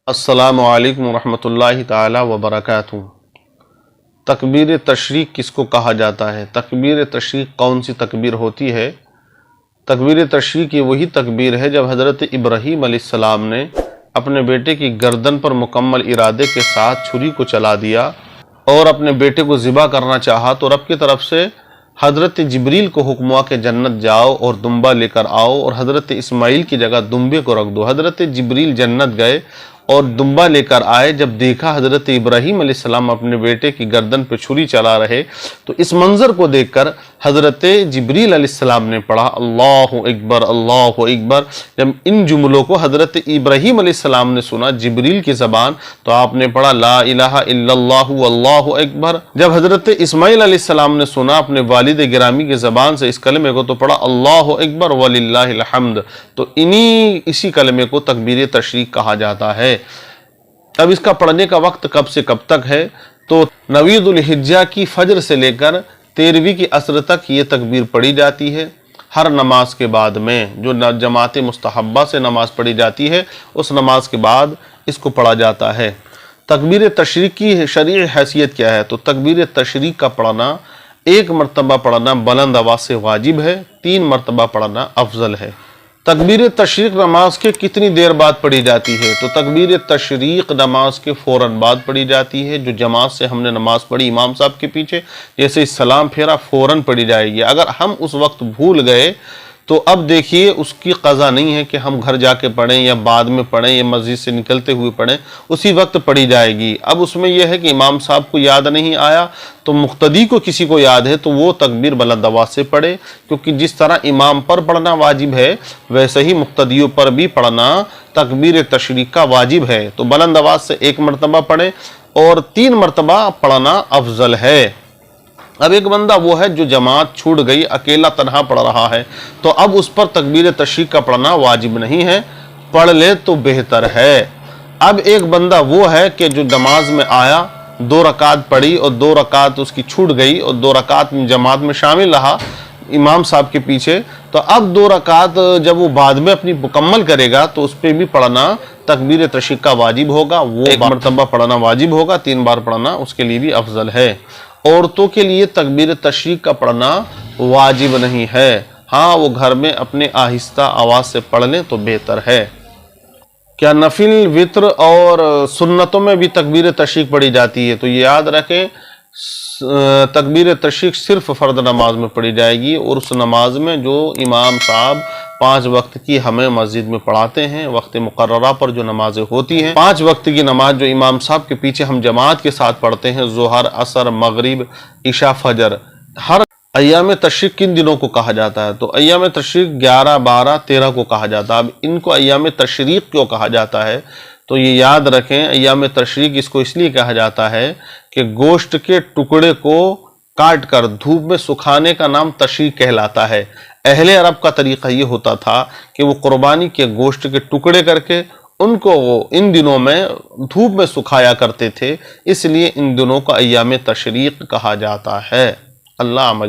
السلام علیکم ورحمۃ اللہ تعالی وبرکاتہ۔ تکبیر تشریق کس کو کہا جاتا ہے؟ تکبیر تشریق کون سی تکبیر ہوتی ہے؟ تکبیر تشریق یہ وہی تکبیر ہے جب حضرت ابراہیم علیہ السلام نے اپنے بیٹے کی گردن پر مکمل ارادے کے ساتھ چھری کو چلا دیا اور اپنے بیٹے کو ذبح کرنا چاہا تو رب کی طرف سے حضرت جبریل کو حکم ہوا کہ جنت جاؤ اور دمبا لے کر آؤ اور حضرت اسماعیل کی جگہ دمبے کو رکھ دو۔ حضرت جبریل جنت گئے اور دمبا لے کر آئے۔ جب دیکھا حضرت ابراہیم علیہ السلام اپنے بیٹے کی گردن پہ چھری چلا رہے تو اس منظر کو دیکھ کر حضرت جبریل علیہ السلام نے پڑھا اللہ اکبر اللہ اکبر۔ جب ان جملوں کو حضرت ابراہیم علیہ السلام نے سنا جبریل کی زبان تو آپ نے پڑھا لا الہ الا اللہ واللہ اکبر۔ جب حضرت اسماعیل علیہ السلام نے سنا اپنے والد گرامی کی زبان سے اس کلمے کو تو پڑھا اللہ اکبر وللہ الحمد۔ تو اسی کلمے کو تکبیر تشریق کہا جاتا ہے۔ اب اس کا پڑھنے کا وقت کب سے کب تک ہے تو 9 ذو الحجہ کی فجر سے لے کر 13ویں کی عصر تک یہ تکبیر پڑھی جاتی ہے۔ ہر نماز کے بعد میں جو جماعت مستحبہ سے نماز پڑھی جاتی ہے اس نماز کے بعد اس کو پڑھا جاتا ہے۔ تکبیر تشریق کی شرعی حیثیت کیا ہے؟ تو تکبیر تشریق کا پڑھنا 1 مرتبہ پڑھنا بلند آواز سے واجب ہے، 3 مرتبہ پڑھنا افضل ہے۔ تکبیر تشریق نماز کے کتنی دیر بعد پڑھی جاتی ہے؟ تو تکبیر تشریق نماز کے فوراً بعد پڑھی جاتی ہے۔ جو جماعت سے ہم نے نماز پڑھی امام صاحب کے پیچھے جیسے سلام پھیرا فوراً پڑھی جائے گی۔ اگر ہم اس وقت بھول گئے تو اب دیکھیے اس کی قضا نہیں ہے کہ ہم گھر جا کے پڑھیں یا بعد میں پڑھیں یا مسجد سے نکلتے ہوئے پڑھیں، اسی وقت پڑھی جائے گی۔ اب اس میں یہ ہے کہ امام صاحب کو یاد نہیں آیا تو مقتدی کو کسی کو یاد ہے تو وہ تکبیر بلند آواز سے پڑھے، کیونکہ جس طرح امام پر پڑھنا واجب ہے ویسے ہی مقتدیوں پر بھی پڑھنا تکبیر تشریق کا واجب ہے۔ تو بلند آواز سے 1 مرتبہ پڑھے اور 3 مرتبہ پڑھنا افضل ہے۔ اب ایک بندہ وہ ہے جو جماعت چھوٹ گئی اکیلا تنہا پڑھ رہا ہے تو اب اس پر تکبیر تشریق کا پڑھنا واجب نہیں ہے، پڑھ لے تو بہتر ہے۔ اب ایک بندہ وہ ہے کہ جو نماز میں آیا 2 رکعت پڑھی اور 2 رکعت اس کی چھوٹ گئی اور 2 رکعت جماعت میں شامل رہا امام صاحب کے پیچھے، تو اب 2 رکعت جب وہ بعد میں اپنی مکمل کرے گا تو اس پہ بھی پڑھنا تکبیر تشریق کا واجب ہوگا۔ وہ 1 مرتبہ پڑھنا واجب ہوگا، 3 بار پڑھنا اس کے لیے بھی افضل ہے۔ عورتوں کے لیے تکبیر تشریق کا پڑھنا واجب نہیں ہے، ہاں وہ گھر میں اپنے آہستہ آواز سے پڑھ لیں تو بہتر ہے۔ کیا نفل وتر اور سنتوں میں بھی تکبیر تشریق پڑھی جاتی ہے؟ تو یہ یاد رکھیں تکبیر تشریق صرف فرض نماز میں پڑھی جائے گی اور اس نماز میں جو امام صاحب 5 وقت کی ہمیں مسجد میں پڑھاتے ہیں، وقت مقررہ پر جو نمازیں ہوتی ہیں 5 وقت کی نماز جو امام صاحب کے پیچھے ہم جماعت کے ساتھ پڑھتے ہیں، ظہر، عصر، مغرب، عشاء، فجر۔ ہر ایام تشریق کن دنوں کو کہا جاتا ہے؟ تو ایام تشریق 11، 12، 13 کو کہا جاتا ہے۔ اب ان کو ایام تشریق کیوں کہا جاتا ہے؟ تو یہ یاد رکھیں ایام تشریق اس کو اس لیے کہا جاتا ہے کہ گوشت کے ٹکڑے کو کاٹ کر دھوپ میں سکھانے کا نام تشریق کہلاتا ہے۔ اہل عرب کا طریقہ یہ ہوتا تھا کہ وہ قربانی کے گوشت کے ٹکڑے کر کے ان کو ان دنوں میں دھوپ میں سکھایا کرتے تھے، اس لیے ان دنوں کو ایام تشریق کہا جاتا ہے۔ اللہ عمل